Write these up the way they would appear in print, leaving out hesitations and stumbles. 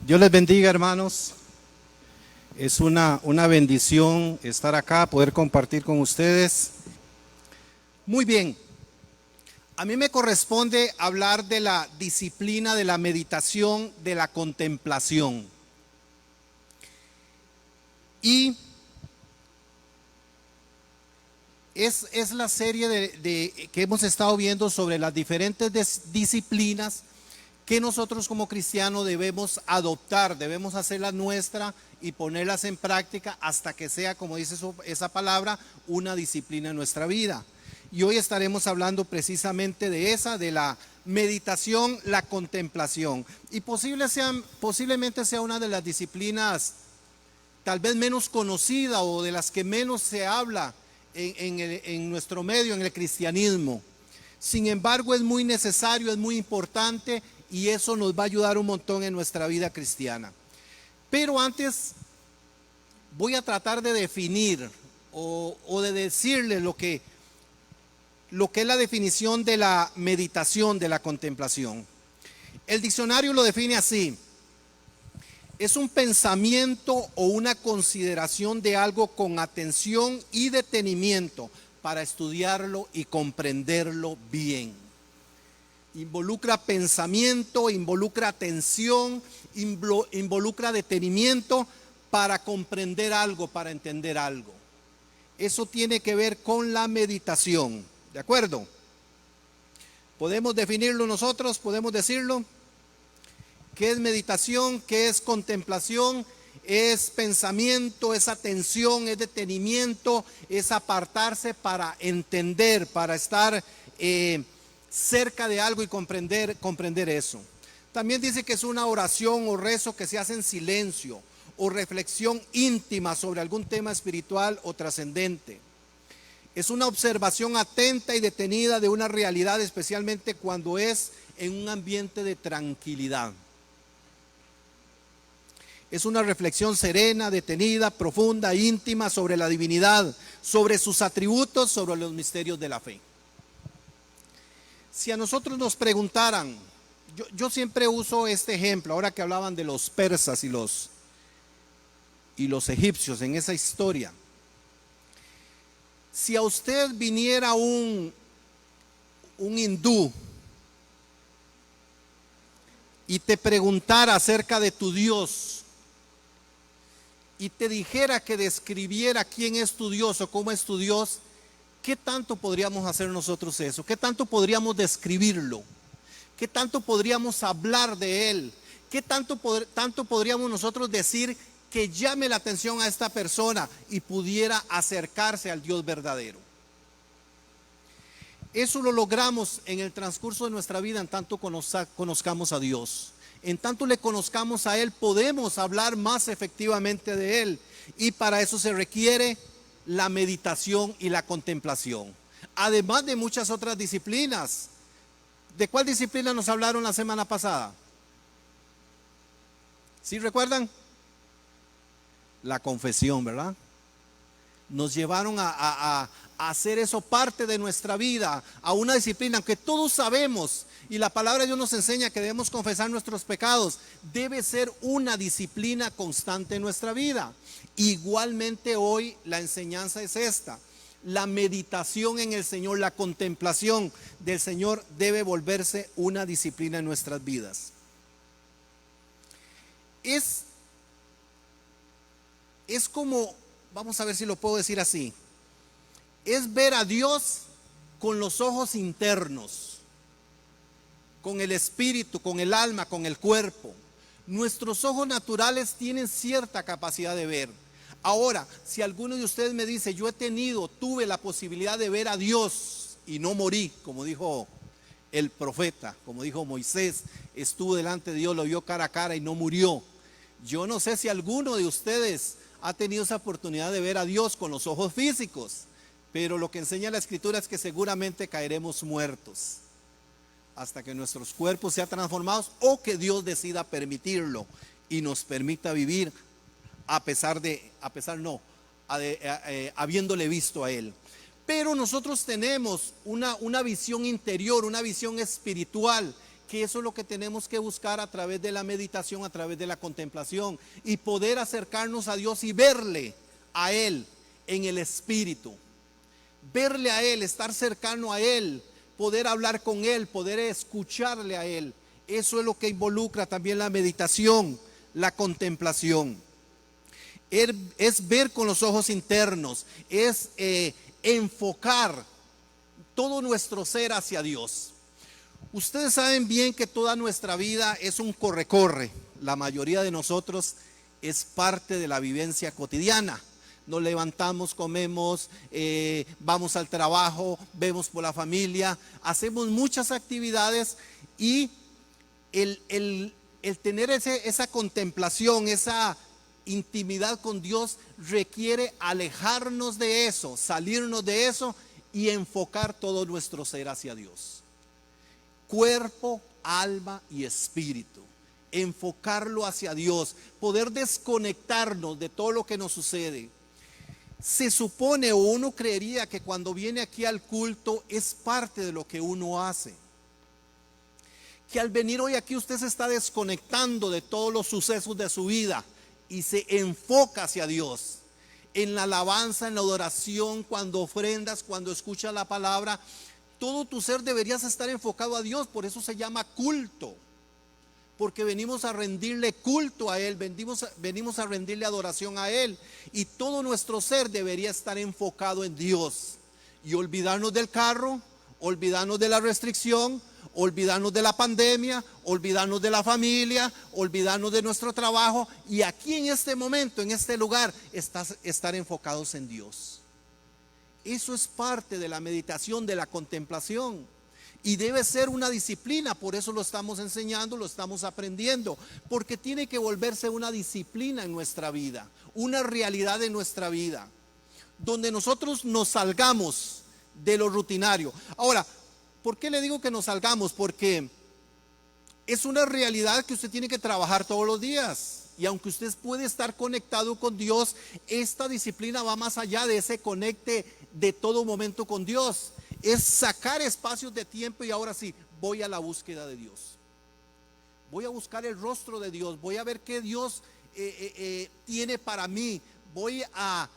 Dios les bendiga, hermanos. Es una bendición estar acá, poder compartir con ustedes. Muy bien, a mí me corresponde hablar de la disciplina de la meditación, de la contemplación. Y es la serie que hemos estado viendo sobre las diferentes disciplinas que nosotros como cristianos debemos adoptar, debemos hacerlas nuestra y ponerlas en práctica hasta que sea, como dice esa palabra, una disciplina en nuestra vida. Y hoy estaremos hablando precisamente de esa, de la meditación, la contemplación. Y posiblemente sea una de las disciplinas tal vez menos conocida o de las que menos se habla en nuestro medio, en el cristianismo. Sin embargo, es muy necesario, es muy importante y eso nos va a ayudar un montón en nuestra vida cristiana. Pero antes voy a tratar de definir o de decirles lo que es la definición de la meditación, de la contemplación. El diccionario lo define así: es un pensamiento o una consideración de algo con atención y detenimiento para estudiarlo y comprenderlo bien. Involucra pensamiento, involucra atención, involucra detenimiento para comprender algo, para entender algo. Eso tiene que ver con la meditación, ¿de acuerdo? ¿Podemos definirlo nosotros? ¿Podemos decirlo? ¿Qué es meditación? ¿Qué es contemplación? Es pensamiento, es atención, es detenimiento, es apartarse para entender, para estar cerca de algo y comprender eso. También dice que es una oración o rezo que se hace en silencio o reflexión íntima sobre algún tema espiritual o trascendente. Es una observación atenta y detenida de una realidad, especialmente cuando es en un ambiente de tranquilidad. Es una reflexión serena, detenida, profunda, íntima sobre la divinidad, sobre sus atributos, sobre los misterios de la fe. Si a nosotros nos preguntaran, yo siempre uso este ejemplo, ahora que hablaban de los persas y los egipcios en esa historia. Si a usted viniera un hindú y te preguntara acerca de tu Dios, y te dijera que describiera quién es tu Dios o cómo es tu Dios, ¿qué tanto podríamos hacer nosotros eso? ¿Qué tanto podríamos describirlo? ¿Qué tanto podríamos hablar de Él? ¿Qué tanto podríamos nosotros decir que llame la atención a esta persona y pudiera acercarse al Dios verdadero? Eso lo logramos en el transcurso de nuestra vida en tanto conozcamos a Dios. En tanto le conozcamos a Él, podemos hablar más efectivamente de Él. Y para eso se requiere la meditación y la contemplación. Además de muchas otras disciplinas. ¿De cuál disciplina nos hablaron la semana pasada? ¿Sí recuerdan? La confesión, ¿verdad? Nos llevaron a hacer eso parte de nuestra vida, a una disciplina que todos sabemos, y la palabra de Dios nos enseña que debemos confesar nuestros pecados. Debe ser una disciplina constante en nuestra vida. Igualmente hoy la enseñanza es esta: la meditación en el Señor, la contemplación del Señor debe volverse una disciplina en nuestras vidas. Es como, vamos a ver si lo puedo decir así, es ver a Dios con los ojos internos, con el espíritu, con el alma, con el cuerpo. Nuestros ojos naturales tienen cierta capacidad de ver. Ahora, si alguno de ustedes me dice, tuve la posibilidad de ver a Dios y no morí, como dijo el profeta, como dijo Moisés, estuvo delante de Dios, lo vio cara a cara y no murió. Yo no sé si alguno de ustedes ha tenido esa oportunidad de ver a Dios con los ojos físicos, pero lo que enseña la Escritura es que seguramente caeremos muertos hasta que nuestros cuerpos sean transformados, o que Dios decida permitirlo y nos permita vivir habiéndole visto a Él. Pero nosotros tenemos una visión interior, una visión espiritual que eso es lo que tenemos que buscar a través de la meditación, a través de la contemplación, y poder acercarnos a Dios y verle a Él en el Espíritu. Verle a Él, estar cercano a Él, poder hablar con Él, poder escucharle a Él. Eso es lo que involucra también la meditación, la contemplación. Es ver con los ojos internos, es enfocar todo nuestro ser hacia Dios. Ustedes saben bien que toda nuestra vida es un corre-corre. La mayoría de nosotros es parte de la vivencia cotidiana. Nos levantamos, comemos, vamos al trabajo, vemos por la familia, hacemos muchas actividades, y el tener esa contemplación, esa intimidad con Dios requiere alejarnos de eso, salirnos de eso y enfocar todo nuestro ser hacia Dios. Cuerpo, alma y espíritu. Enfocarlo hacia Dios, poder desconectarnos de todo lo que nos sucede. Se supone, o uno creería, que cuando viene aquí al culto es parte de lo que uno hace. Que al venir hoy aquí usted se está desconectando de todos los sucesos de su vida y se enfoca hacia Dios. En la alabanza, en la adoración, cuando ofrendas, cuando escuchas la palabra, todo tu ser deberías estar enfocado a Dios. Por eso se llama culto. Porque venimos a rendirle culto a Él, venimos a rendirle adoración a Él. Y todo nuestro ser debería estar enfocado en Dios. Y olvidarnos del carro, olvidarnos de la restricción, olvidarnos de la pandemia, olvidarnos de la familia, olvidarnos de nuestro trabajo. Y aquí en este momento, en este lugar, estar enfocados en Dios. Eso es parte de la meditación, de la contemplación. Y debe ser una disciplina, por eso lo estamos enseñando, lo estamos aprendiendo, porque tiene que volverse una disciplina en nuestra vida, una realidad en nuestra vida, donde nosotros nos salgamos de lo rutinario. Ahora, ¿por qué le digo que nos salgamos? Porque es una realidad que usted tiene que trabajar todos los días. Y aunque usted puede estar conectado con Dios, esta disciplina va más allá de ese conecte de todo momento con Dios. Es sacar espacios de tiempo y ahora sí, voy a la búsqueda de Dios. Voy a buscar el rostro de Dios. Voy a ver qué Dios tiene para mí. Voy a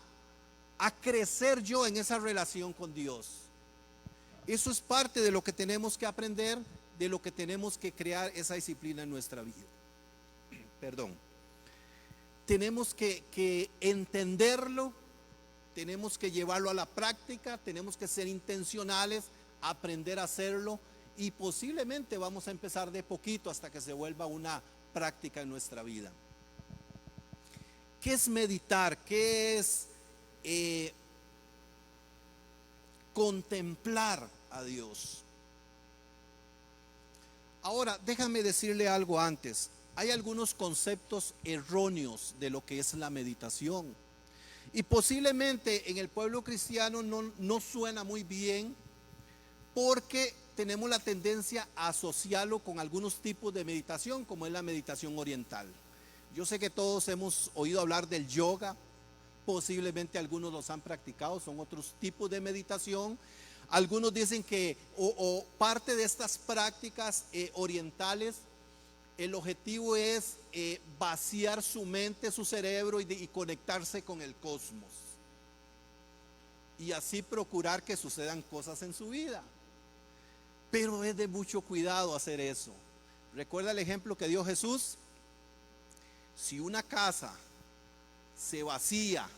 crecer yo en esa relación con Dios. Eso es parte de lo que tenemos que aprender, de lo que tenemos que crear esa disciplina en nuestra vida. Perdón. Tenemos que entenderlo, tenemos que llevarlo a la práctica, tenemos que ser intencionales, aprender a hacerlo, y posiblemente vamos a empezar de poquito hasta que se vuelva una práctica en nuestra vida. ¿Qué es meditar? ¿Qué es contemplar a Dios? Ahora, déjame decirle algo antes. Hay algunos conceptos erróneos de lo que es la meditación. Y posiblemente en el pueblo cristiano no suena muy bien, porque tenemos la tendencia a asociarlo con algunos tipos de meditación, como es la meditación oriental. Yo sé que todos hemos oído hablar del yoga, posiblemente algunos los han practicado, son otros tipos de meditación. Algunos dicen que o parte de estas prácticas orientales, el objetivo es vaciar su mente, su cerebro y conectarse con el cosmos. Y así procurar que sucedan cosas en su vida. Pero es de mucho cuidado hacer eso. ¿Recuerda el ejemplo que dio Jesús? Si una casa se vacía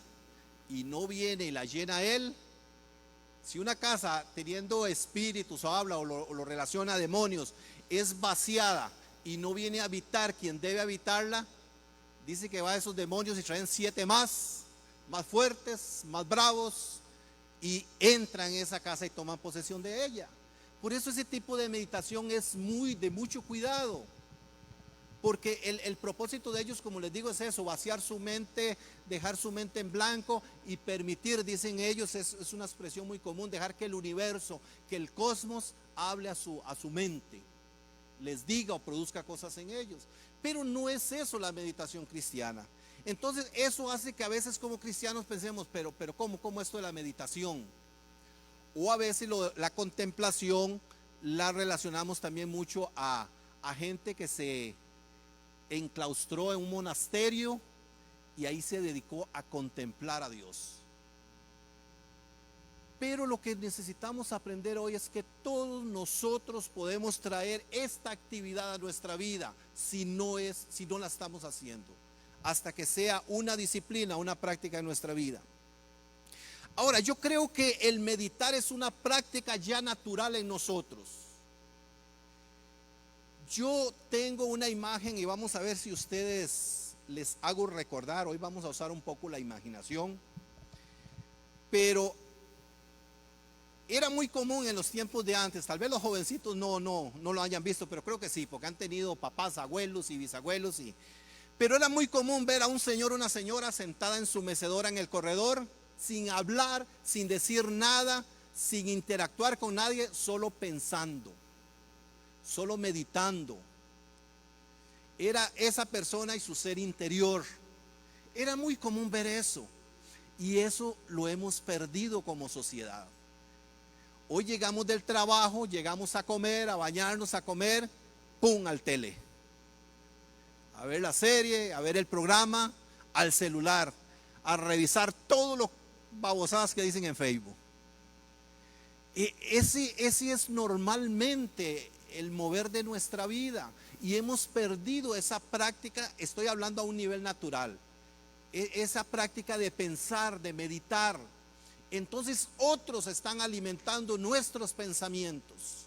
y no viene y la llena Él, si una casa teniendo espíritus o habla o lo relaciona a demonios, es vaciada y no viene a habitar quien debe habitarla, dice que va a esos demonios y traen 7 más fuertes, más bravos, y entran en esa casa y toman posesión de ella. Por eso ese tipo de meditación es de mucho cuidado, porque el propósito de ellos, como les digo, es eso: vaciar su mente, dejar su mente en blanco y permitir, dicen ellos, es una expresión muy común, dejar que el universo, que el cosmos hable a su mente, les diga o produzca cosas en ellos. Pero no es eso la meditación cristiana. Entonces eso hace que a veces como cristianos pensemos, pero ¿cómo esto de la meditación? O a veces la contemplación la relacionamos también mucho a a gente que se enclaustró en un monasterio y ahí se dedicó a contemplar a Dios. Pero lo que necesitamos aprender hoy es que todos nosotros podemos traer esta actividad a nuestra vida si no la estamos haciendo, hasta que sea una disciplina, una práctica en nuestra vida. Ahora, yo creo que el meditar es una práctica ya natural en nosotros. Yo tengo una imagen y vamos a ver si ustedes les hago recordar. Hoy vamos a usar un poco la imaginación, pero era muy común en los tiempos de antes. Tal vez los jovencitos no lo hayan visto, pero creo que sí, porque han tenido papás, abuelos y bisabuelos. Pero era muy común ver a un señor o una señora sentada en su mecedora en el corredor, sin hablar, sin decir nada, sin interactuar con nadie, solo pensando, solo meditando. Era esa persona y su ser interior. Era muy común ver eso, y eso lo hemos perdido como sociedad. Hoy llegamos del trabajo, llegamos a comer, a bañarnos, a comer, ¡pum!, al tele, a ver la serie, a ver el programa, al celular, a revisar todas las babosadas que dicen en Facebook. Ese es normalmente el mover de nuestra vida, y hemos perdido esa práctica. Estoy hablando a un nivel natural, esa práctica de pensar, de meditar. Entonces otros están alimentando nuestros pensamientos,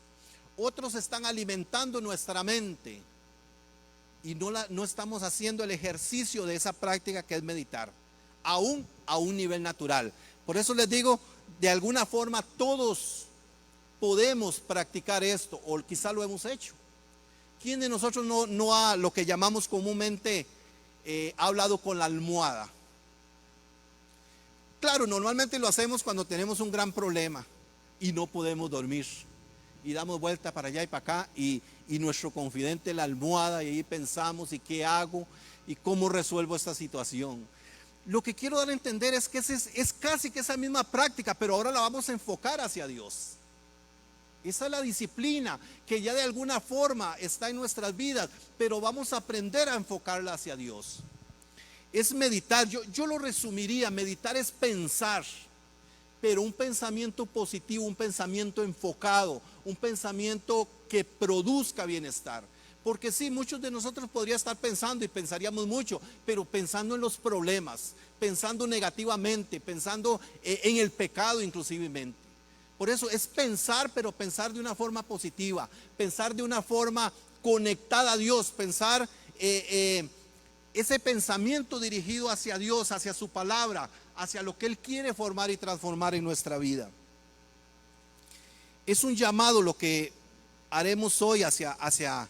otros están alimentando nuestra mente, y no estamos haciendo el ejercicio de esa práctica que es meditar, aún a un nivel natural. Por eso les digo, de alguna forma todos podemos practicar esto, o quizá lo hemos hecho. ¿Quién de nosotros no ha, lo que llamamos comúnmente, ha hablado con la almohada? Claro, normalmente lo hacemos cuando tenemos un gran problema y no podemos dormir, y damos vuelta para allá y para acá, y nuestro confidente, la almohada, y ahí pensamos, ¿y qué hago? ¿Y cómo resuelvo esta situación? Lo que quiero dar a entender es que es casi que esa misma práctica, pero ahora la vamos a enfocar hacia Dios. Esa es la disciplina que ya de alguna forma está en nuestras vidas, pero vamos a aprender a enfocarla hacia Dios. Es meditar. Yo lo resumiría: meditar es pensar, pero un pensamiento positivo, un pensamiento enfocado, un pensamiento que produzca bienestar. Porque sí, muchos de nosotros podrían estar pensando, y pensaríamos mucho, pero pensando en los problemas, pensando negativamente, pensando en el pecado inclusivemente. Por eso es pensar, pero pensar de una forma positiva, pensar de una forma conectada a Dios, pensar ese pensamiento dirigido hacia Dios, hacia su palabra, hacia lo que Él quiere formar y transformar en nuestra vida. Es un llamado lo que haremos hoy hacia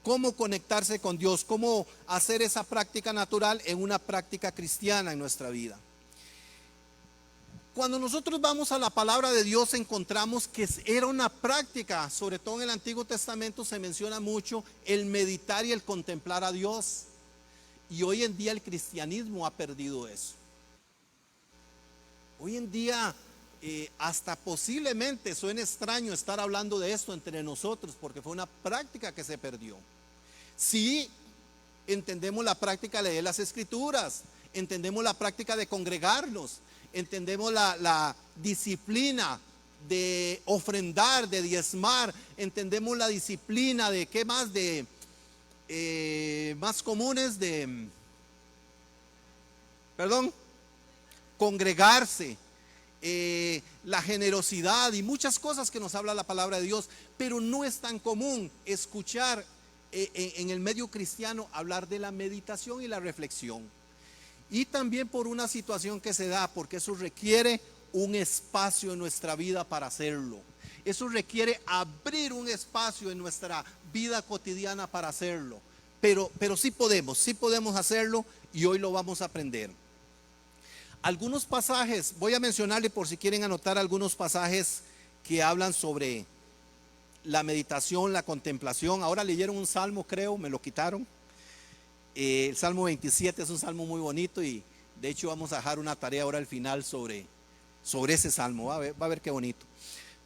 cómo conectarse con Dios, cómo hacer esa práctica natural en una práctica cristiana en nuestra vida. Cuando nosotros vamos a la palabra de Dios, encontramos que era una práctica, sobre todo en el Antiguo Testamento se menciona mucho el meditar y el contemplar a Dios. Y hoy en día el cristianismo ha perdido eso. Hoy en día hasta posiblemente suena extraño estar hablando de esto entre nosotros, porque fue una práctica que se perdió. Sí, entendemos la práctica de leer las escrituras, entendemos la práctica de congregarnos, entendemos la disciplina de ofrendar, de diezmar, entendemos la disciplina de qué más, de más comunes, de congregarse, la generosidad y muchas cosas que nos habla la palabra de Dios. Pero no es tan común escuchar en el medio cristiano hablar de la meditación y la reflexión. Y también por una situación que se da, porque eso requiere un espacio en nuestra vida para hacerlo. Eso requiere abrir un espacio en nuestra vida cotidiana para hacerlo. Pero sí podemos hacerlo, y hoy lo vamos a aprender. Algunos pasajes, voy a mencionarle por si quieren anotar algunos pasajes que hablan sobre la meditación, la contemplación. Ahora leyeron un salmo, creo, me lo quitaron. El Salmo 27 es un salmo muy bonito, y de hecho vamos a dejar una tarea ahora al final sobre ese salmo. Va a ver qué bonito.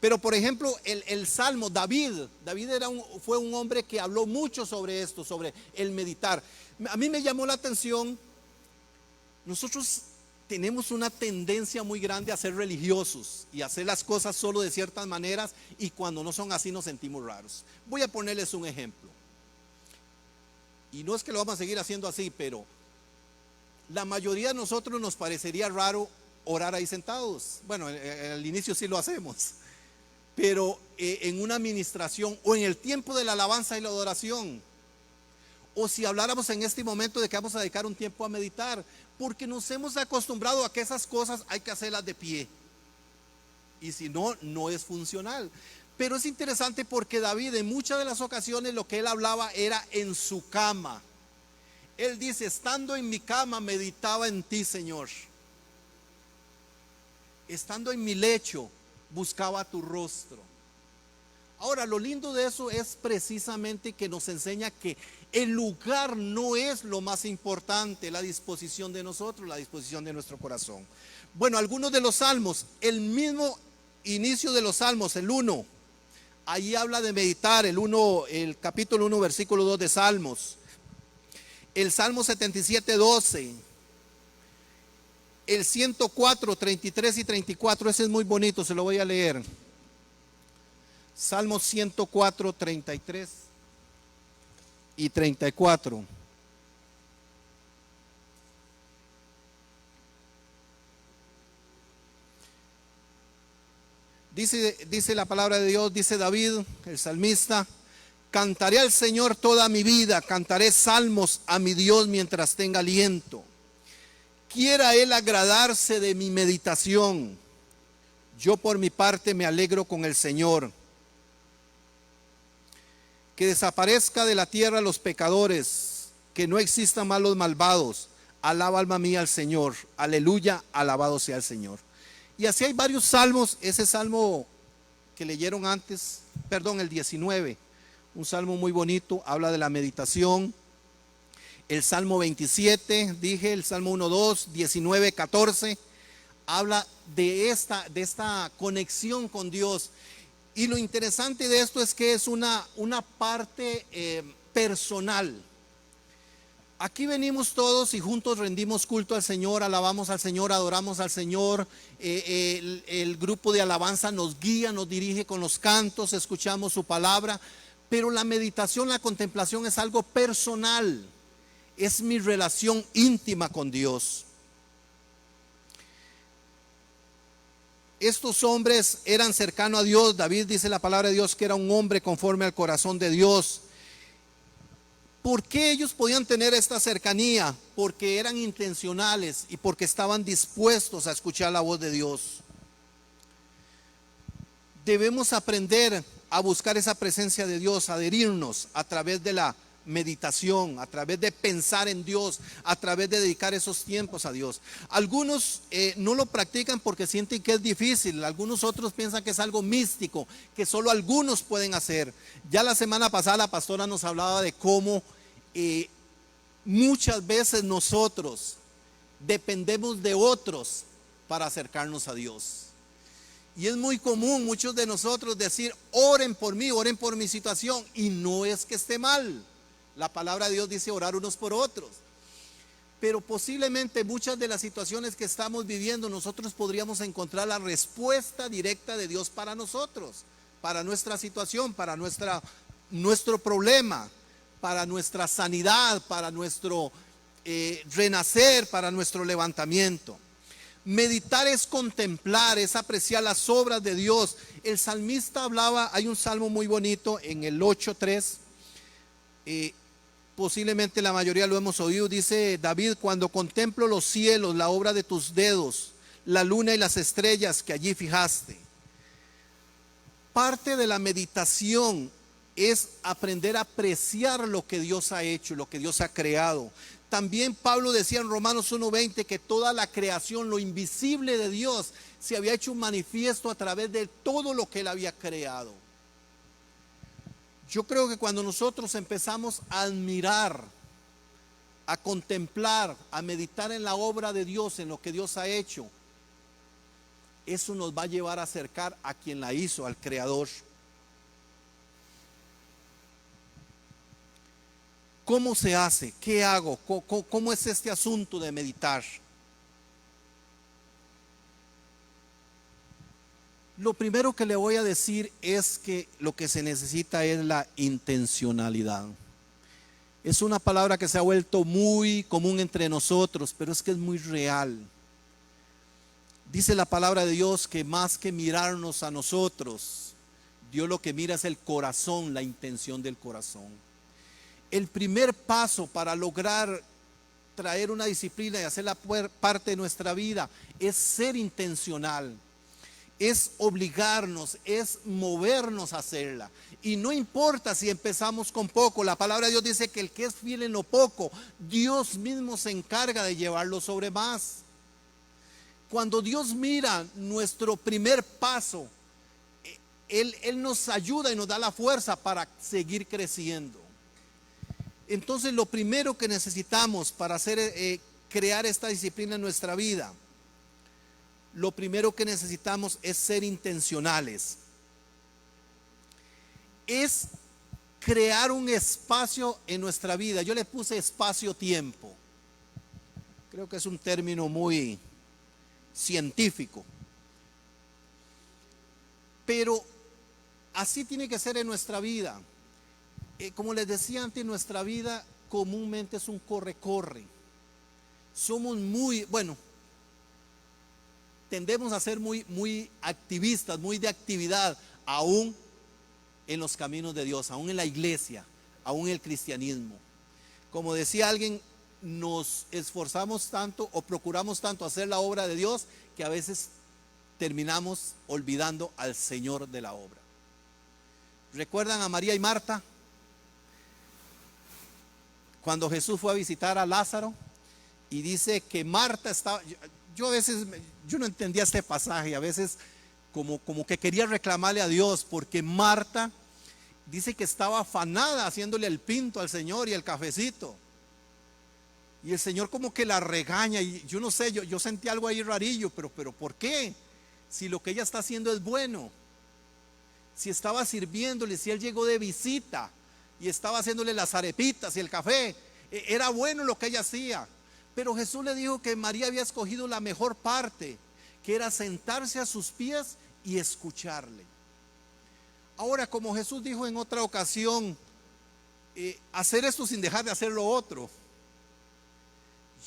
Pero por ejemplo, el Salmo, David fue un hombre que habló mucho sobre esto, sobre el meditar. A mí me llamó la atención, nosotros tenemos una tendencia muy grande a ser religiosos y a hacer las cosas solo de ciertas maneras, y cuando no son así nos sentimos raros. Voy a ponerles un ejemplo. Y no es que lo vamos a seguir haciendo así, pero la mayoría de nosotros nos parecería raro orar ahí sentados. Bueno, al inicio sí lo hacemos, pero en una administración o en el tiempo de la alabanza y la adoración, o si habláramos en este momento de que vamos a dedicar un tiempo a meditar, porque nos hemos acostumbrado a que esas cosas hay que hacerlas de pie, y si no, no es funcional. Pero es interesante porque David en muchas de las ocasiones lo que él hablaba era en su cama. Él dice: estando en mi cama meditaba en ti, Señor. Estando en mi lecho buscaba tu rostro. Ahora, lo lindo de eso es precisamente que nos enseña que el lugar no es lo más importante, la disposición de nosotros, la disposición de nuestro corazón. Bueno, algunos de los salmos, el mismo inicio de los salmos, el 1, ahí habla de meditar, el capítulo 1, versículo 2 de Salmos. El Salmo 77, 12. El 104, 33 y 34, ese es muy bonito, se lo voy a leer. Salmo 104, 33 y 34. Dice la palabra de Dios, dice David, el salmista: cantaré al Señor toda mi vida, cantaré salmos a mi Dios mientras tenga aliento. Quiera Él agradarse de mi meditación. Yo por mi parte me alegro con el Señor. Que desaparezca de la tierra los pecadores, que no existan más los malvados. Alaba alma mía al Señor. Aleluya, alabado sea el Señor. Y así hay varios salmos. Ese salmo que leyeron antes, perdón, el 19, un salmo muy bonito, habla de la meditación. El Salmo 27, dije, el Salmo 1, 2, 19, 14, habla de esta conexión con Dios. Y lo interesante de esto es que es una parte personal. Aquí venimos todos y juntos rendimos culto al Señor, alabamos al Señor, adoramos al Señor. El grupo de alabanza nos guía, nos dirige con los cantos, escuchamos su palabra. Pero la meditación, la contemplación es algo personal. Es mi relación íntima con Dios. Estos hombres eran cercanos a Dios. David, dice la palabra de Dios, que era un hombre conforme al corazón de Dios. ¿Por qué ellos podían tener esta cercanía? Porque eran intencionales y porque estaban dispuestos a escuchar la voz de Dios. Debemos aprender a buscar esa presencia de Dios, a adherirnos a través de la meditación, a través de pensar en Dios, a través de dedicar esos tiempos a Dios. Algunos no lo practican porque sienten que es difícil. Algunos otros piensan que es algo místico, que solo algunos pueden hacer. Ya la semana pasada la pastora nos hablaba de cómo muchas veces nosotros dependemos de otros para acercarnos a Dios. Y es muy común muchos de nosotros decir: oren por mí, oren por mi situación. Y no es que esté mal. La palabra de Dios dice orar unos por otros. Pero posiblemente muchas de las situaciones que estamos viviendo, nosotros podríamos encontrar la respuesta directa de Dios para nosotros, para nuestra situación, para nuestro problema, para nuestra sanidad, para nuestro renacer, para nuestro levantamiento. Meditar es contemplar, es apreciar las obras de Dios. El salmista hablaba, hay un salmo muy bonito en el 8:3, posiblemente la mayoría lo hemos oído. Dice David: cuando contemplo los cielos, la obra de tus dedos, la luna y las estrellas que allí fijaste. Parte de la meditación es aprender a apreciar lo que Dios ha hecho, lo que Dios ha creado. También Pablo decía en Romanos 1:20 que toda la creación, lo invisible de Dios, se había hecho un manifiesto a través de todo lo que Él había creado. Yo creo que cuando nosotros empezamos a admirar, a contemplar, a meditar en la obra de Dios, en lo que Dios ha hecho, eso nos va a llevar a acercar a quien la hizo, al Creador. ¿Cómo se hace? ¿Qué hago? ¿Cómo es este asunto de meditar? Lo primero que le voy a decir es que lo que se necesita es la intencionalidad. Es una palabra que se ha vuelto muy común entre nosotros, pero es que es muy real. Dice la palabra de Dios que más que mirarnos a nosotros, Dios lo que mira es el corazón, la intención del corazón. El primer paso para lograr traer una disciplina y hacerla parte de nuestra vida es ser intencional, es obligarnos, es movernos a hacerla. Y no importa si empezamos con poco, la palabra de Dios dice que el que es fiel en lo poco, Dios mismo se encarga de llevarlo sobre más. Cuando Dios mira nuestro primer paso, Él nos ayuda y nos da la fuerza para seguir creciendo. Entonces lo primero que necesitamos para crear esta disciplina en nuestra vida, lo primero que necesitamos es ser intencionales. Es crear un espacio en nuestra vida. Yo le puse espacio-tiempo. Creo que es un término muy científico. Pero así tiene que ser en nuestra vida. Como les decía antes, nuestra vida comúnmente es un corre-corre. Somos tendemos a ser muy activistas, muy de actividad, aún en los caminos de Dios, aún en la iglesia, aún en el cristianismo. Como decía alguien, nos esforzamos tanto o procuramos tanto hacer la obra de Dios que a veces terminamos olvidando al Señor de la obra. ¿Recuerdan a María y Marta? Cuando Jesús fue a visitar a Lázaro y dice que Marta estaba, yo a veces, yo no entendía este pasaje, a veces como que quería reclamarle a Dios, porque Marta dice que estaba afanada haciéndole el pinto al Señor y el cafecito. Y el Señor como que la regaña y yo no sé, yo sentí algo ahí rarillo, pero ¿por qué? Si lo que ella está haciendo es bueno, si estaba sirviéndole, si él llegó de visita y estaba haciéndole las arepitas y el café, era bueno lo que ella hacía. Pero Jesús le dijo que María había escogido la mejor parte, que era sentarse a sus pies y escucharle. Ahora, como Jesús dijo en otra ocasión, hacer esto sin dejar de hacer lo otro.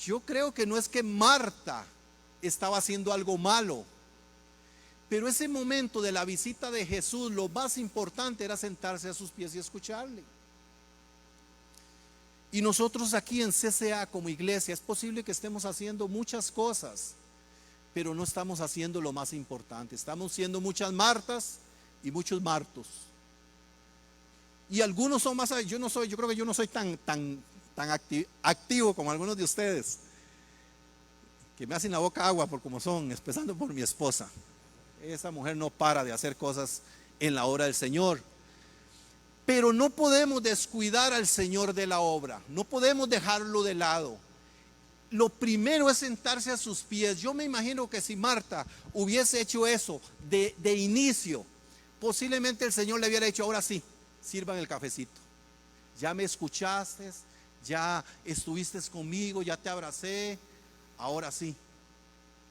Yo creo que no es que Marta estaba haciendo algo malo, pero ese momento de la visita de Jesús, lo más importante era sentarse a sus pies y escucharle. Y nosotros aquí en CCA como iglesia, es posible que estemos haciendo muchas cosas, pero no estamos haciendo lo más importante. Estamos siendo muchas Martas y muchos Martos. Y algunos son más, yo creo que yo no soy tan activo como algunos de ustedes, que me hacen la boca agua por como son, empezando por mi esposa. Esa mujer no para de hacer cosas en la obra del Señor. Pero no podemos descuidar al Señor de la obra, no podemos dejarlo de lado. Lo primero es sentarse a sus pies. Yo me imagino que si Marta hubiese hecho eso de inicio, posiblemente el Señor le hubiera dicho: ahora sí, sirvan el cafecito. Ya me escuchaste, ya estuviste conmigo, ya te abracé, ahora sí,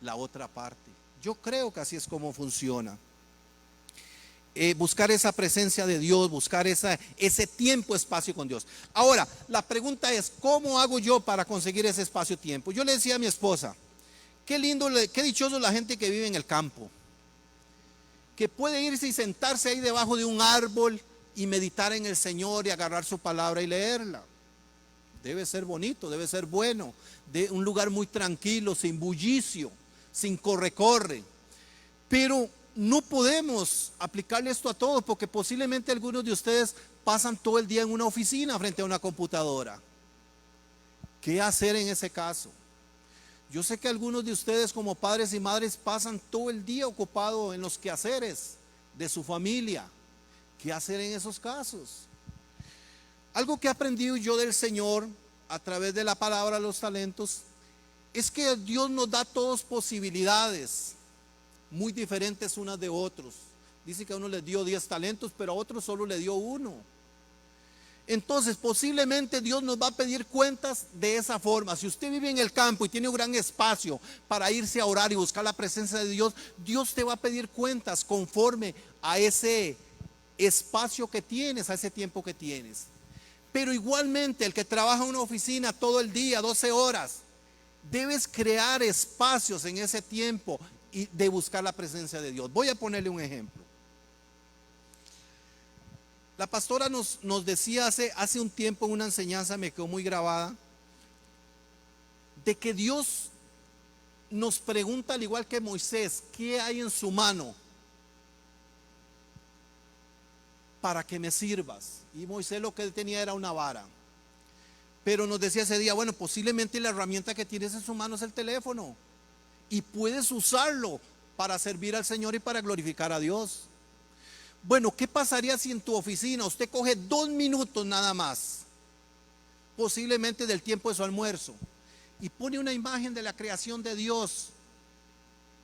la otra parte. Yo creo que así es como funciona. Buscar esa presencia de Dios, buscar ese tiempo, espacio con Dios. Ahora, la pregunta es: ¿cómo hago yo para conseguir ese espacio-tiempo? Yo le decía a mi esposa, qué lindo, qué dichoso la gente que vive en el campo, que puede irse y sentarse ahí debajo de un árbol y meditar en el Señor y agarrar su palabra y leerla. Debe ser bonito, debe ser bueno, de un lugar muy tranquilo, sin bullicio, sin corre-corre. Pero no podemos aplicarle esto a todos, porque posiblemente algunos de ustedes pasan todo el día en una oficina frente a una computadora. ¿Qué hacer en ese caso? Yo sé que algunos de ustedes como padres y madres pasan todo el día ocupados en los quehaceres de su familia. ¿Qué hacer en esos casos? Algo que he aprendido yo del Señor a través de la palabra, los talentos, es que Dios nos da todas posibilidades. muy diferentes unas de otros. Dice que a uno le dio 10 talentos, pero a otro solo le dio uno. Entonces posiblemente Dios nos va a pedir cuentas de esa forma. Si usted vive en el campo y tiene un gran espacio para irse a orar y buscar la presencia de Dios, Dios te va a pedir cuentas conforme a ese espacio que tienes, a ese tiempo que tienes. Pero igualmente el que trabaja en una oficina todo el día, 12 horas, debes crear espacios en ese tiempo y de buscar la presencia de Dios. Voy a ponerle un ejemplo. La pastora nos decía hace un tiempo en una enseñanza, me quedó muy grabada, de que Dios nos pregunta, al igual que Moisés, ¿qué hay en su mano para que me sirvas? Y Moisés lo que él tenía era una vara. Pero nos decía ese día, bueno, posiblemente la herramienta que tienes en su mano es el teléfono y puedes usarlo para servir al Señor y para glorificar a Dios. Bueno, ¿qué pasaría si en tu oficina usted coge 2 minutos nada más, posiblemente del tiempo de su almuerzo, y pone una imagen de la creación de Dios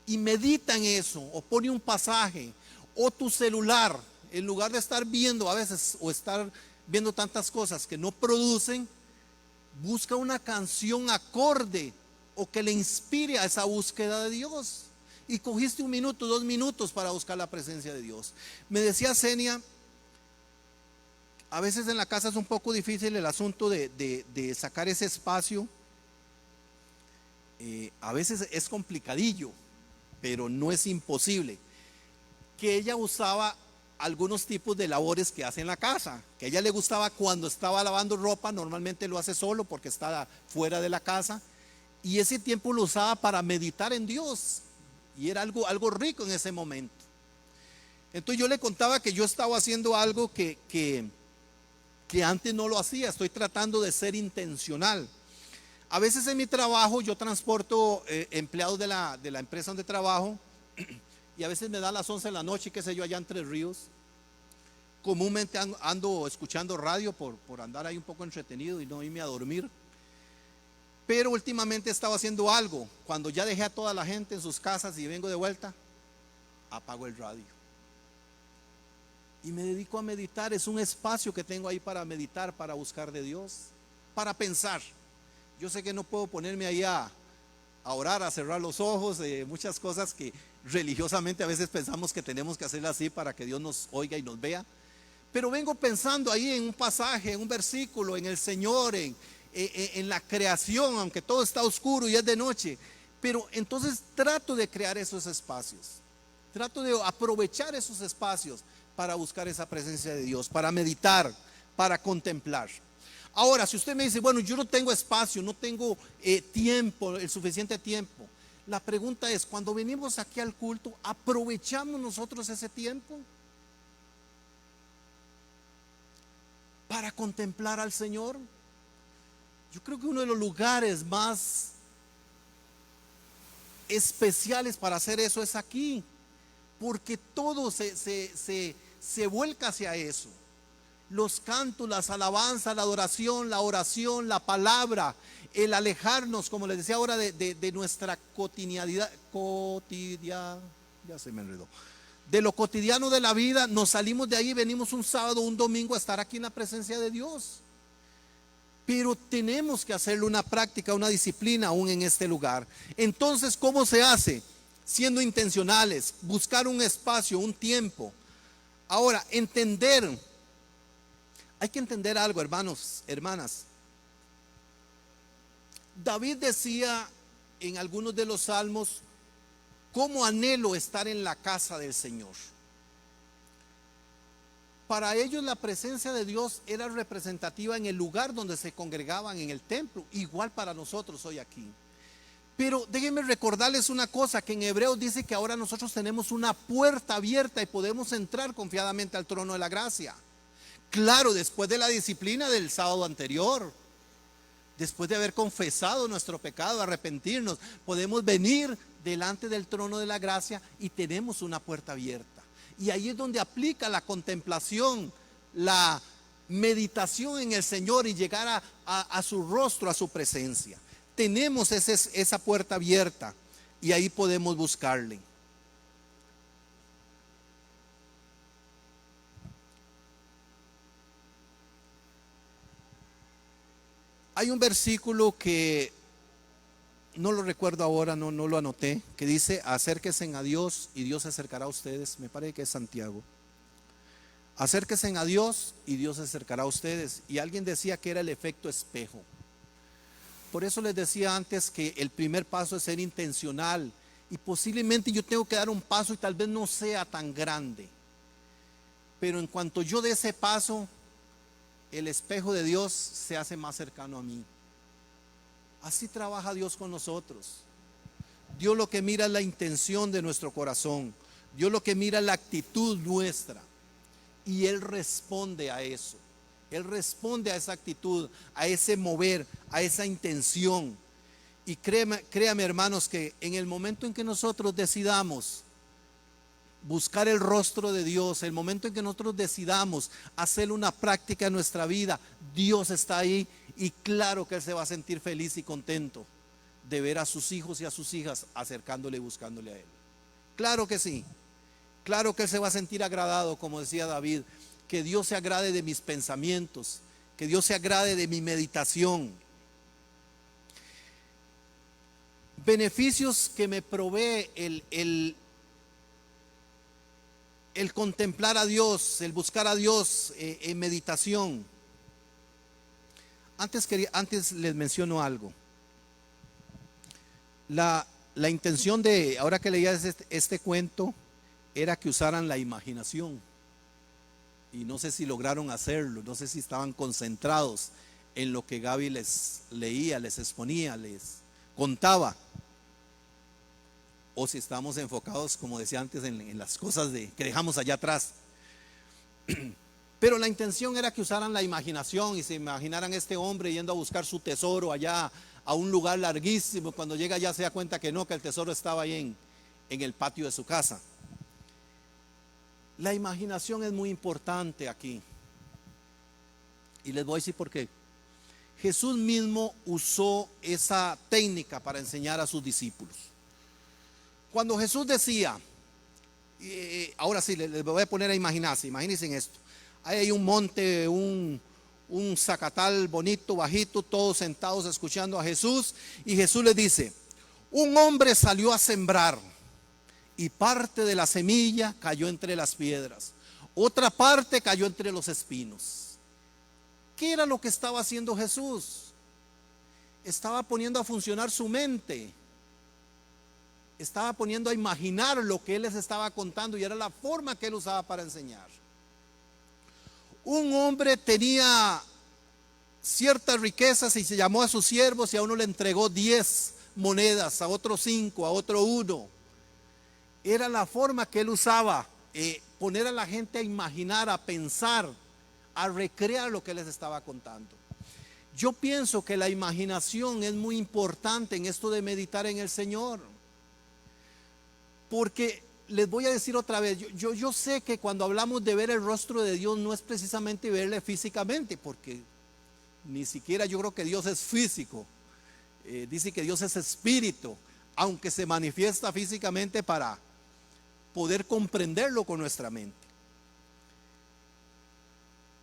y medita en eso, o pone un pasaje, o tu celular, en lugar de estar viendo a veces o estar viendo tantas cosas que no producen, busca una canción acorde o que le inspire a esa búsqueda de Dios. Y cogiste 1 minuto, 2 minutos para buscar la presencia de Dios. Me decía Senia, a veces en la casa es un poco difícil el asunto de sacar ese espacio. A veces es complicadillo, pero no es imposible. Que ella usaba algunos tipos de labores que hace en la casa, que a ella le gustaba cuando estaba lavando ropa, normalmente lo hace solo porque está fuera de la casa, y ese tiempo lo usaba para meditar en Dios. Y era algo rico en ese momento. Entonces yo le contaba que yo estaba haciendo algo que antes no lo hacía. Estoy tratando de ser intencional. A veces en mi trabajo yo transporto empleados de la empresa donde trabajo, y a veces me da las 11 de la noche, qué sé yo, allá en Tres Ríos. Comúnmente ando escuchando radio por andar ahí un poco entretenido y no irme a dormir. Pero últimamente he estado haciendo algo. Cuando ya dejé a toda la gente en sus casas y vengo de vuelta, apago el radio y me dedico a meditar. Es un espacio que tengo ahí para meditar, para buscar de Dios, para pensar. Yo sé que no puedo ponerme ahí a orar, a cerrar los ojos, muchas cosas que religiosamente a veces pensamos que tenemos que hacerlas así para que Dios nos oiga y nos vea. Pero vengo pensando ahí en un pasaje, en un versículo, en el Señor, en la creación, aunque todo está oscuro y es de noche. Pero entonces trato de crear esos espacios, trato de aprovechar esos espacios para buscar esa presencia de Dios, para meditar, para contemplar. Ahora, si usted me dice, bueno, yo no tengo espacio, no tengo tiempo, el suficiente tiempo, la pregunta es, cuando venimos aquí al culto, ¿aprovechamos nosotros ese tiempo para contemplar al Señor? Yo creo que uno de los lugares más especiales para hacer eso es aquí, porque todo se vuelca hacia eso. Los cantos, las alabanzas, la adoración, la oración, la palabra, el alejarnos, como les decía ahora, de nuestra cotidianidad, ya se me enredó, de lo cotidiano de la vida. Nos salimos de ahí y venimos un sábado, un domingo a estar aquí en la presencia de Dios. Pero tenemos que hacerle una práctica, una disciplina aún en este lugar. Entonces, ¿cómo se hace? Siendo intencionales, buscar un espacio, un tiempo. Ahora, hay que entender algo, hermanos, hermanas. David decía en algunos de los salmos, cómo anhelo estar en la casa del Señor. Para ellos la presencia de Dios era representativa en el lugar donde se congregaban, en el templo, igual para nosotros hoy aquí. Pero déjenme recordarles una cosa, que en Hebreos dice que ahora nosotros tenemos una puerta abierta y podemos entrar confiadamente al trono de la gracia. Claro, después de la disciplina del sábado anterior, después de haber confesado nuestro pecado, arrepentirnos, podemos venir delante del trono de la gracia y tenemos una puerta abierta. Y ahí es donde aplica la contemplación, la meditación en el Señor y llegar a su rostro, a su presencia. Tenemos esa puerta abierta y ahí podemos buscarle. Hay un versículo que no lo recuerdo ahora, no lo anoté, que dice: acérquense a Dios y Dios se acercará a ustedes. Me parece que es Santiago. Acérquense a Dios y Dios se acercará a ustedes. Y alguien decía que era el efecto espejo. Por eso les decía antes que el primer paso es ser intencional. Y posiblemente yo tengo que dar un paso y tal vez no sea tan grande. Pero en cuanto yo dé ese paso, el espejo de Dios se hace más cercano a mí. Así trabaja Dios con nosotros. Dios lo que mira es la intención de nuestro corazón. Dios lo que mira es la actitud nuestra. Y Él responde a eso. Él responde a esa actitud, a ese mover, a esa intención. Y créame hermanos, que en el momento en que nosotros decidamos buscar el rostro de Dios, el momento en que nosotros decidamos hacer una práctica en nuestra vida, Dios está ahí y claro que Él se va a sentir feliz y contento de ver a sus hijos y a sus hijas acercándole y buscándole a Él. Claro que sí, claro que Él se va a sentir agradado, como decía David, que Dios se agrade de mis pensamientos, que Dios se agrade de mi meditación. Beneficios que me provee el contemplar a Dios, el buscar a Dios en meditación. Antes les menciono algo. La intención de, ahora que leías este cuento, era que usaran la imaginación. Y no sé si lograron hacerlo, no sé si estaban concentrados en lo que Gaby les leía, les exponía, les contaba. O si estamos enfocados, como decía antes, en las cosas que dejamos allá atrás. Pero la intención era que usaran la imaginación y se imaginaran este hombre yendo a buscar su tesoro allá a un lugar larguísimo. Cuando llega allá se da cuenta que no, que el tesoro estaba ahí en el patio de su casa. La imaginación es muy importante aquí. Y les voy a decir por qué. Jesús mismo usó esa técnica para enseñar a sus discípulos. Cuando Jesús decía, ahora sí, les voy a poner a imaginarse, imagínense en esto. Ahí hay un monte, un zacatal bonito, bajito, todos sentados escuchando a Jesús. Y Jesús les dice: un hombre salió a sembrar y parte de la semilla cayó entre las piedras. Otra parte cayó entre los espinos. ¿Qué era lo que estaba haciendo Jesús? Estaba poniendo a funcionar su mente. Estaba poniendo a imaginar lo que Él les estaba contando y era la forma que Él usaba para enseñar. Un hombre tenía ciertas riquezas y se llamó a sus siervos y a uno le entregó 10 monedas, a otro 5, a otro 1. Era la forma que Él usaba, poner a la gente a imaginar, a pensar, a recrear lo que Él les estaba contando. Yo pienso que la imaginación es muy importante en esto de meditar en el Señor. Porque les voy a decir otra vez, yo sé que cuando hablamos de ver el rostro de Dios no es precisamente verle físicamente, porque ni siquiera yo creo que Dios es físico. Dice que Dios es espíritu, aunque se manifiesta físicamente para poder comprenderlo con nuestra mente.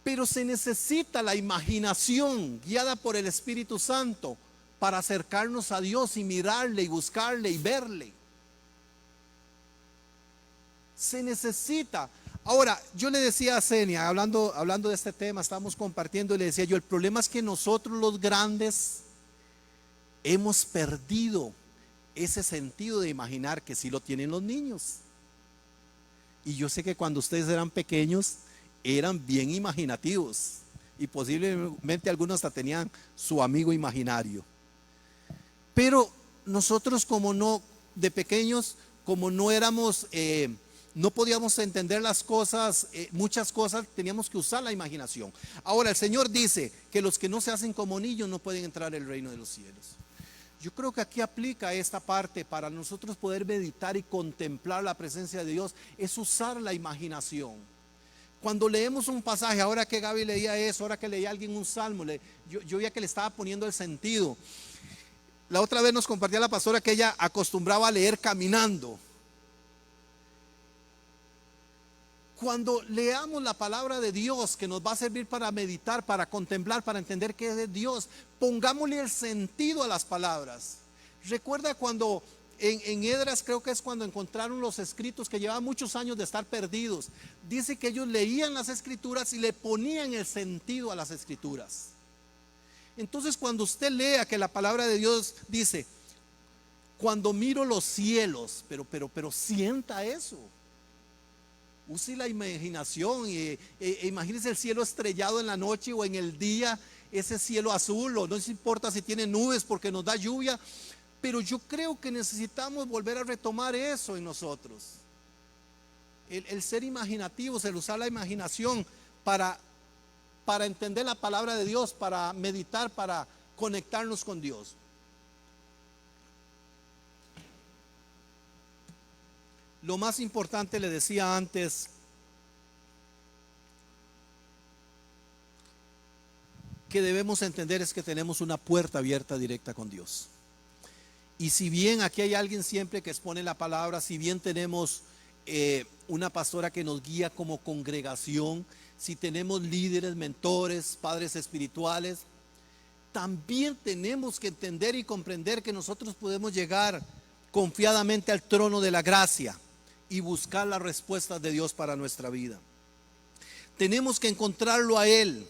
Pero se necesita la imaginación guiada por el Espíritu Santo para acercarnos a Dios y mirarle y buscarle y verle. Se necesita. Ahora, yo le decía a Senia, hablando de este tema, estábamos compartiendo y le decía yo, el problema es que nosotros los grandes hemos perdido ese sentido de imaginar que sí lo tienen los niños. Y yo sé que cuando ustedes eran pequeños eran bien imaginativos y posiblemente algunos hasta tenían su amigo imaginario. Pero nosotros como no, de pequeños, como no éramos... no podíamos entender las cosas, muchas cosas, teníamos que usar la imaginación. Ahora el Señor dice que los que no se hacen como niños no pueden entrar al reino de los cielos. Yo creo que aquí aplica esta parte para nosotros poder meditar y contemplar la presencia de Dios, es usar la imaginación. Cuando leemos un pasaje, ahora que Gaby leía eso, ahora que leía alguien un salmo, yo veía que le estaba poniendo el sentido. La otra vez nos compartía la pastora que ella acostumbraba a leer caminando. Cuando leamos la palabra de Dios, que nos va a servir para meditar, para contemplar, para entender qué es de Dios, pongámosle el sentido a las palabras. Recuerda cuando en Edras, creo que es cuando encontraron los escritos que llevaban muchos años de estar perdidos. Dice que ellos leían las escrituras y le ponían el sentido a las escrituras. Entonces, cuando usted lea que la palabra de Dios dice, cuando miro los cielos, pero sienta eso. Use la imaginación imagínese el cielo estrellado en la noche o en el día, ese cielo azul, o no nos importa si tiene nubes porque nos da lluvia, pero yo creo que necesitamos volver a retomar eso en nosotros. El ser imaginativos, el usar la imaginación para entender la palabra de Dios, para meditar, para conectarnos con Dios. Lo más importante, le decía antes, que debemos entender es que tenemos una puerta abierta directa con Dios. Y si bien aquí hay alguien siempre que expone la palabra, si bien tenemos una pastora que nos guía como congregación, si tenemos líderes, mentores, padres espirituales, también tenemos que entender y comprender que nosotros podemos llegar confiadamente al trono de la gracia y buscar las respuestas de Dios para nuestra vida. Tenemos que encontrarlo a Él.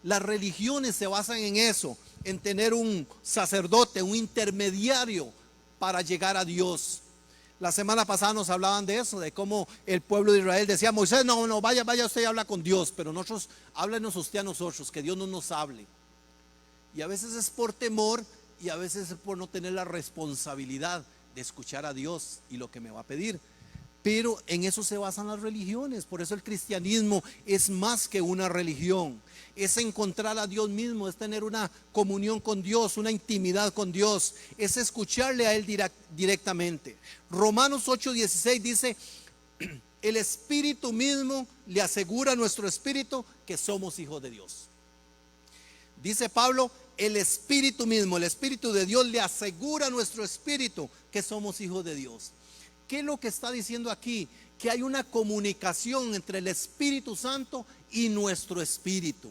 Las religiones se basan en eso, en tener un sacerdote, un intermediario para llegar a Dios. La semana pasada nos hablaban de eso, de cómo el pueblo de Israel decía: Moisés, no, vaya usted y habla con Dios, pero nosotros, háblenos usted a nosotros, que Dios no nos hable. Y a veces es por temor y a veces es por no tener la responsabilidad de escuchar a Dios y lo que me va a pedir. Pero en eso se basan las religiones. Por eso el cristianismo es más que una religión. Es encontrar a Dios mismo, es tener una comunión con Dios, una intimidad con Dios, es escucharle a Él directamente. Romanos 8:16 dice: el Espíritu mismo le asegura a nuestro espíritu que somos hijos de Dios. Dice Pablo, el Espíritu mismo, el Espíritu de Dios le asegura a nuestro espíritu que somos hijos de Dios. ¿Qué es lo que está diciendo aquí? Que hay una comunicación entre el Espíritu Santo y nuestro espíritu.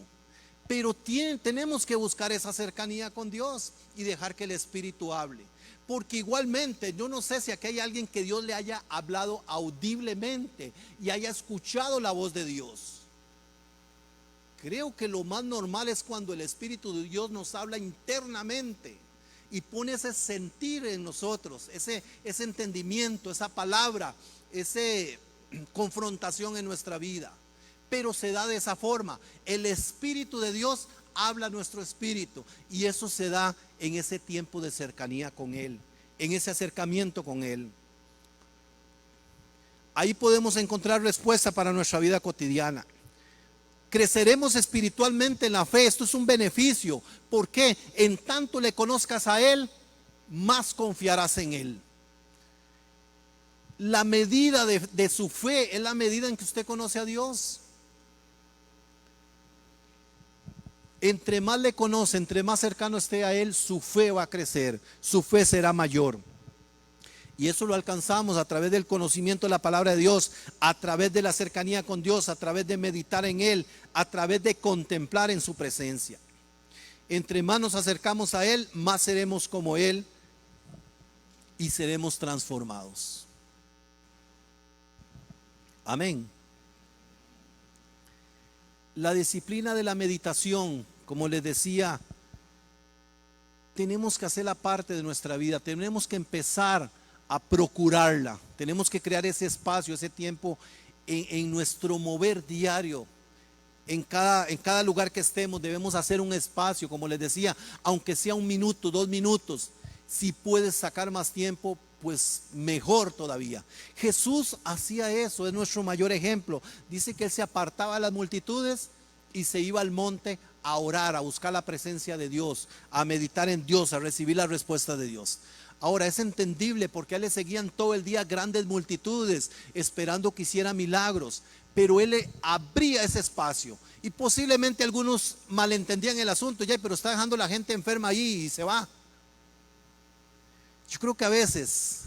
Pero tenemos que buscar esa cercanía con Dios y dejar que el Espíritu hable. Porque igualmente, yo no sé si aquí hay alguien que Dios le haya hablado audiblemente y haya escuchado la voz de Dios. Creo que lo más normal es cuando el Espíritu de Dios nos habla internamente y pone ese sentir en nosotros, ese entendimiento, esa palabra, esa confrontación en nuestra vida. Pero se da de esa forma. El Espíritu de Dios habla a nuestro espíritu y eso se da en ese tiempo de cercanía con Él, en ese acercamiento con Él. Ahí podemos encontrar respuesta para nuestra vida cotidiana. Creceremos espiritualmente en la fe. Esto es un beneficio. ¿Por qué? En tanto le conozcas a Él, más confiarás en Él. La medida de su fe es la medida en que usted conoce a Dios. Entre más le conoce, entre más cercano esté a Él, su fe va a crecer, su fe será mayor. Y eso lo alcanzamos a través del conocimiento de la palabra de Dios, a través de la cercanía con Dios, a través de meditar en Él, a través de contemplar en su presencia. Entre más nos acercamos a Él, más seremos como Él y seremos transformados. Amén. La disciplina de la meditación, como les decía, tenemos que hacerla parte de nuestra vida, tenemos que empezar a procurarla, tenemos que crear ese espacio, ese tiempo en nuestro mover diario. En cada lugar que estemos debemos hacer un espacio, como les decía, aunque sea 1 minuto, 2 minutos. Si puedes sacar más tiempo, pues mejor todavía. Jesús hacía eso, es nuestro mayor ejemplo. Dice que Él se apartaba de las multitudes y se iba al monte a orar, a buscar la presencia de Dios, a meditar en Dios, a recibir la respuesta de Dios. Ahora es entendible porque a Él le seguían todo el día grandes multitudes esperando que hiciera milagros, pero Él le abría ese espacio y posiblemente algunos malentendían el asunto, ya, pero está dejando a la gente enferma ahí y se va. Yo creo que a veces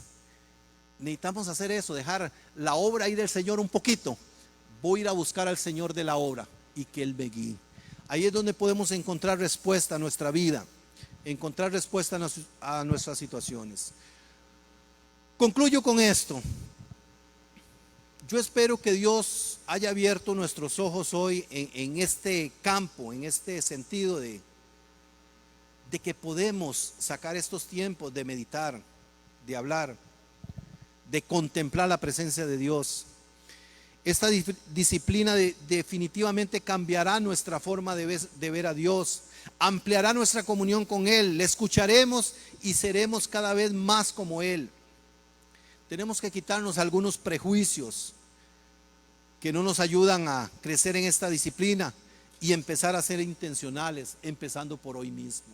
necesitamos hacer eso, dejar la obra ahí del Señor un poquito, voy a ir a buscar al Señor de la obra y que Él me guíe. Ahí es donde podemos encontrar respuesta a nuestra vida, encontrar respuesta a nuestras situaciones. Concluyo con esto. Yo espero que Dios haya abierto nuestros ojos hoy en este campo, en este sentido de que podemos sacar estos tiempos de meditar, de hablar, de contemplar la presencia de Dios. Esta disciplina definitivamente cambiará nuestra forma de ver a Dios, ampliará nuestra comunión con Él, le escucharemos y seremos cada vez más como Él. Tenemos que quitarnos algunos prejuicios que no nos ayudan a crecer en esta disciplina y empezar a ser intencionales, empezando por hoy mismo.